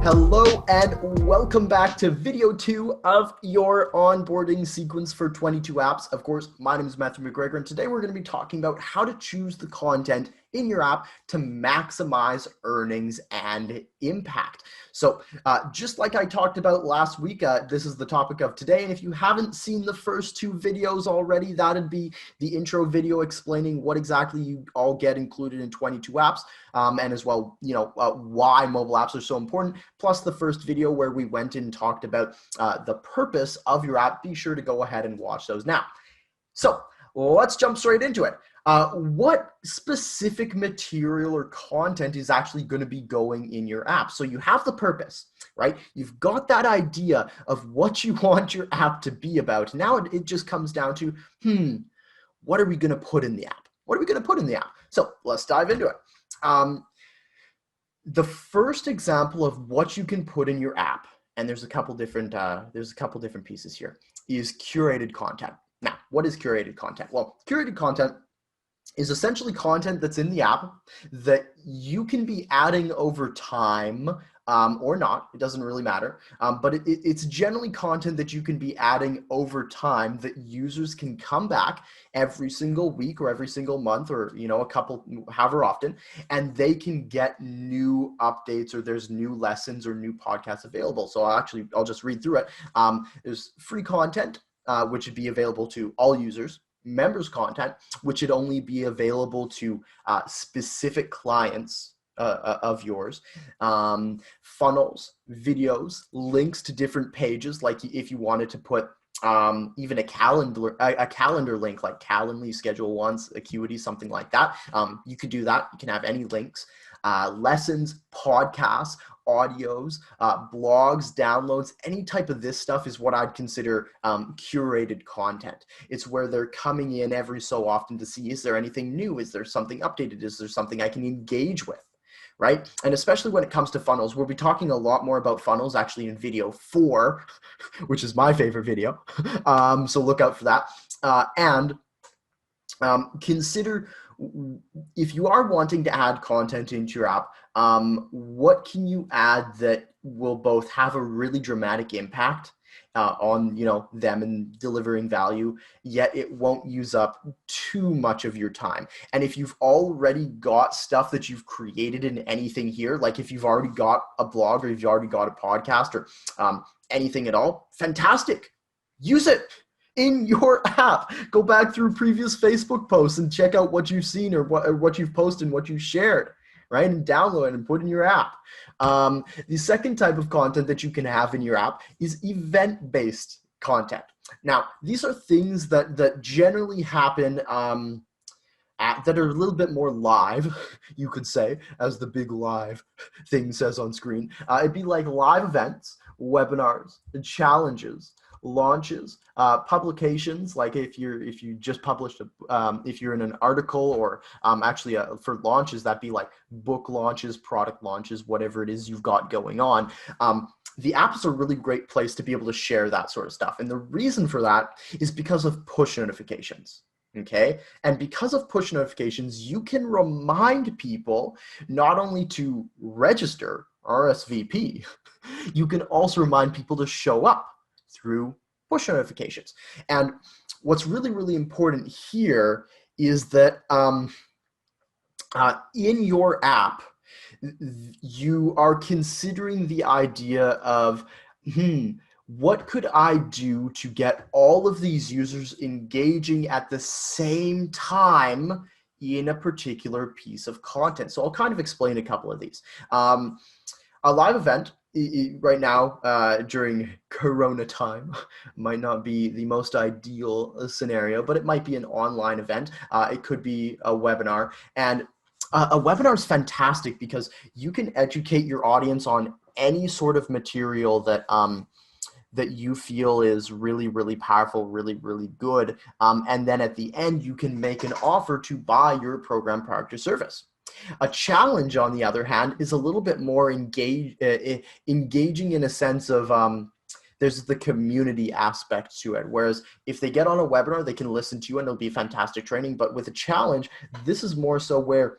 Hello and welcome back to video 2 of your onboarding sequence for 22 apps. Of course, my name is Matthew McGregor, and today we're going to be talking about how to choose the content in your app to maximize earnings and impact. So just like I talked about last week, this is the topic of today. And if you haven't seen the first 2 videos already, that'd be the intro video explaining what exactly you all get included in 22 apps, and as well, why mobile apps are so important, plus the first video where we went and talked about the purpose of your app. Be sure to go ahead and watch those now. So let's jump straight into it. What specific material or content is actually going to be going in your app? So you have the purpose, right? You've got that idea of what you want your app to be about. Now it just comes down to, what are we going to put in the app? What are we going to put in the app? So let's dive into it. The first example of what you can put in your app, and there's a couple different pieces here, is curated content. Now, what is curated content? Well, curated content is essentially content that's in the app that you can be adding over time, or not. It doesn't really matter. But it's generally content that you can be adding over time that users can come back every single week or every single month, or however often, and they can get new updates, or there's new lessons or new podcasts available. So I'll just read through it. There's free content, which would be available to all users. Members content, which would only be available to specific clients of yours. Funnels, videos, links to different pages, like if you wanted to put even a calendar link, like Calendly, Schedule Once, Acuity, something like that. You could do that. You can have any links. Lessons, podcasts, audios, blogs, downloads, any type of this stuff is what I'd consider curated content. It's where they're coming in every so often to see, is there anything new? Is there something updated? Is there something I can engage with? Right? And especially when it comes to funnels, we'll be talking a lot more about funnels actually in video 4, which is my favorite video. So look out for that. Consider, if you are wanting to add content into your app, what can you add that will both have a really dramatic impact on them and delivering value, yet it won't use up too much of your time. And if you've already got stuff that you've created in anything here, like if you've already got a blog or if you've already got a podcast or anything at all, fantastic. Use it in your app. Go back through previous Facebook posts and check out what you've seen or what you've posted and what you've shared, right? And download it and put in your app. The second type of content that you can have in your app is event-based content. Now, these are things that generally happen that are a little bit more live, you could say, as the big live thing says on screen. It'd be like live events, webinars, challenges, launches, publications, like if you just published if you're in an article, or for launches, that'd be like book launches, product launches, whatever it is you've got going on. The app is a really great place to be able to share that sort of stuff. And the reason for that is because of push notifications. Okay. And because of push notifications, you can remind people not only to register, RSVP, you can also remind people to show up through push notifications. And what's really, really important here is that in your app, you are considering the idea of, what could I do to get all of these users engaging at the same time in a particular piece of content? So I'll kind of explain a couple of these. A live event right now during Corona time might not be the most ideal scenario, but it might be an online event. It could be a webinar, and a webinar is fantastic because you can educate your audience on any sort of material that that you feel is really, really powerful, really, really good. And then at the end, you can make an offer to buy your program, product, or service. A challenge, on the other hand, is a little bit more engaging in a sense of there's the community aspect to it. Whereas if they get on a webinar, they can listen to you and it'll be fantastic training. But with a challenge, this is more so where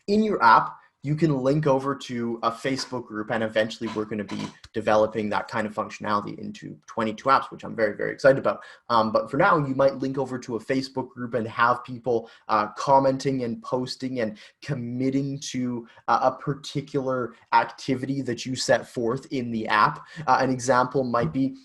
in your app, you can link over to a Facebook group, and eventually we're going to be developing that kind of functionality into 22 apps, which I'm very, very excited about. But for now, you might link over to a Facebook group and have people commenting and posting and committing to a particular activity that you set forth in the app. An example might be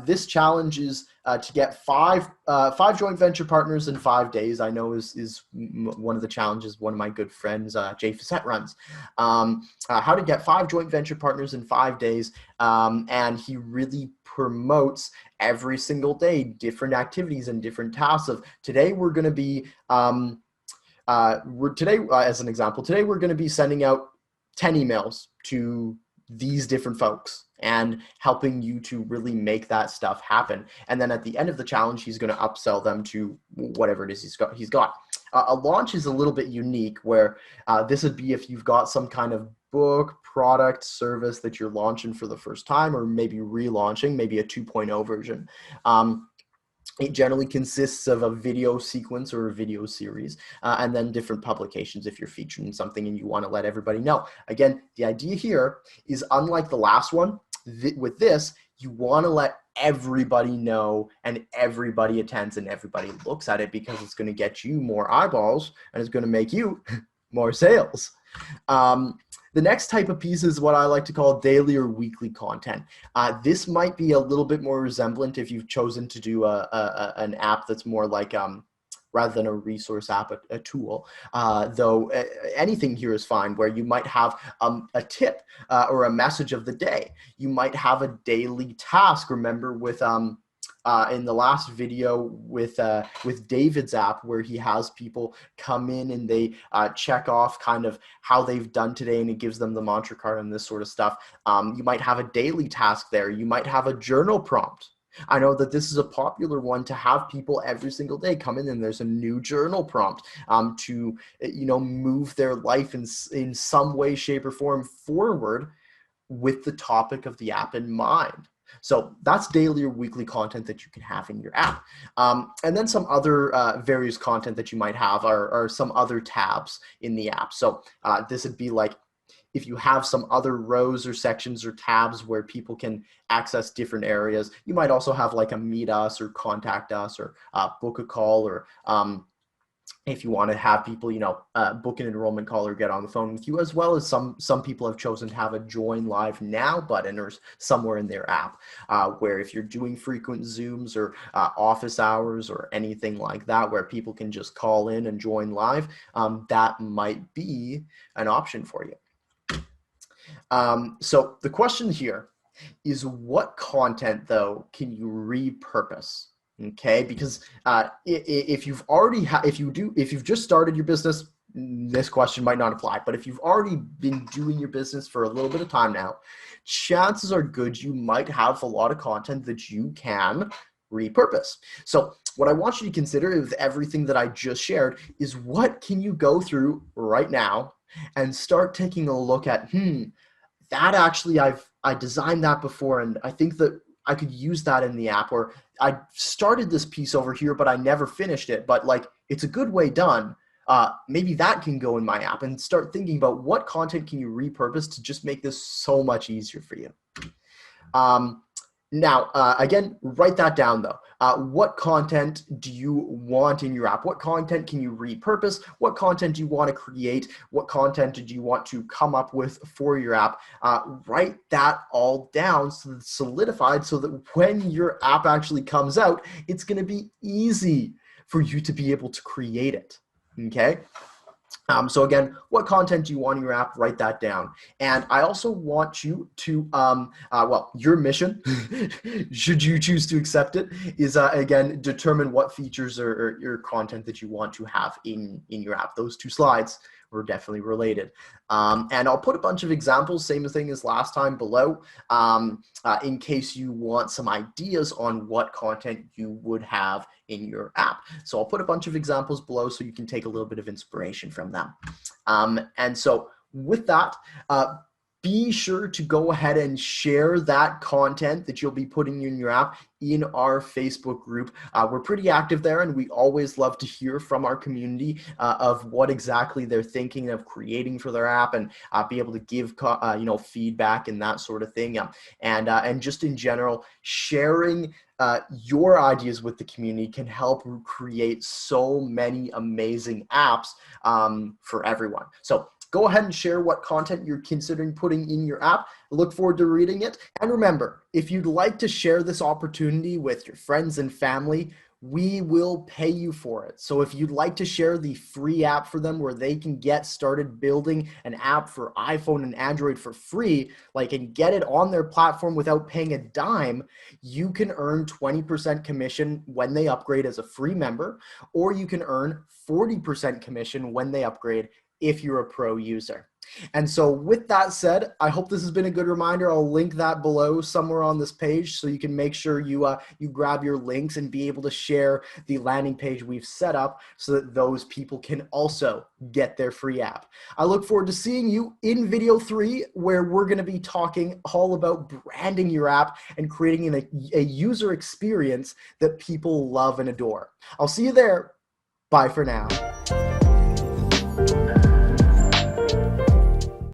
this challenge is to get five joint venture partners in 5 days. I know is one of the challenges one of my good friends, Jay Facette, runs. How to get 5 joint venture partners in 5 days. And he really promotes every single day different activities and different tasks of today we're going to be, as an example, today we're going to be sending out 10 emails to these different folks and helping you to really make that stuff happen. And then at the end of the challenge, he's going to upsell them to whatever it is he's got. A launch is a little bit unique where this would be if you've got some kind of book, product, service that you're launching for the first time, or maybe relaunching, maybe a 2.0 version. It generally consists of a video sequence or a video series, and then different publications if you're featuring something and you want to let everybody know. Again, the idea here is, unlike the last one, with this, you want to let everybody know and everybody attends and everybody looks at it, because it's going to get you more eyeballs and it's going to make you more sales. The next type of piece is what I like to call daily or weekly content. This might be a little bit more resemblant if you've chosen to do an app that's more like, rather than a resource app, a tool, though anything here is fine, where you might have a tip or a message of the day. You might have a daily task. Remember with in the last video with David's app, where he has people come in and they check off kind of how they've done today, and it gives them the mantra card and this sort of stuff. You might have a daily task there. You might have a journal prompt. I know that this is a popular one to have people every single day come in and there's a new journal prompt to, move their life in some way, shape, or form forward with the topic of the app in mind. So that's daily or weekly content that you can have in your app. And then some other various content that you might have are some other tabs in the app. So this would be like, if you have some other rows or sections or tabs where people can access different areas, you might also have like a meet us or contact us or book a call, or if you want to have people, book an enrollment call or get on the phone with you, as well as some people have chosen to have a join live now button or somewhere in their app, where if you're doing frequent Zooms or office hours or anything like that, where people can just call in and join live, that might be an option for you. So the question here is, what content though can you repurpose? Okay, because if you've just started your business, this question might not apply. But if you've already been doing your business for a little bit of time now, chances are good you might have a lot of content that you can repurpose. So what I want you to consider with everything that I just shared is, what can you go through right now and start taking a look at, that actually I designed that before, and I think that I could use that in the app, or I started this piece over here, but I never finished it, but like, it's a good way done. Maybe that can go in my app, and start thinking about what content can you repurpose to just make this so much easier for you. Now, again, write that down though. What content do you want in your app? What content can you repurpose? What content do you want to create? What content do you want to come up with for your app? Write that all down so that it's solidified, so that when your app actually comes out, it's going to be easy for you to be able to create it. Okay? So again, what content do you want in your app? Write that down. And I also want you to, your mission, should you choose to accept it, is again, determine what features or your content that you want to have in your app. Those two slides were definitely related. And I'll put a bunch of examples, same thing as last time, below, in case you want some ideas on what content you would have in your app. So I'll put a bunch of examples below so you can take a little bit of inspiration from them. And so with that, be sure to go ahead and share that content that you'll be putting in your app in our Facebook group. We're pretty active there, and we always love to hear from our community of what exactly they're thinking of creating for their app, and be able to give feedback and that sort of thing. And just in general, sharing your ideas with the community can help create so many amazing apps for everyone. So go ahead and share what content you're considering putting in your app. I look forward to reading it. And remember, if you'd like to share this opportunity with your friends and family, we will pay you for it. So if you'd like to share the free app for them where they can get started building an app for iPhone and Android for free, and get it on their platform without paying a dime, you can earn 20% commission when they upgrade as a free member, or you can earn 40% commission when they upgrade if you're a pro user. And so with that said, I hope this has been a good reminder. I'll link that below somewhere on this page so you can make sure you grab your links and be able to share the landing page we've set up so that those people can also get their free app. I look forward to seeing you in video 3, where we're going to be talking all about branding your app and creating a user experience that people love and adore. I'll see you there. Bye for now.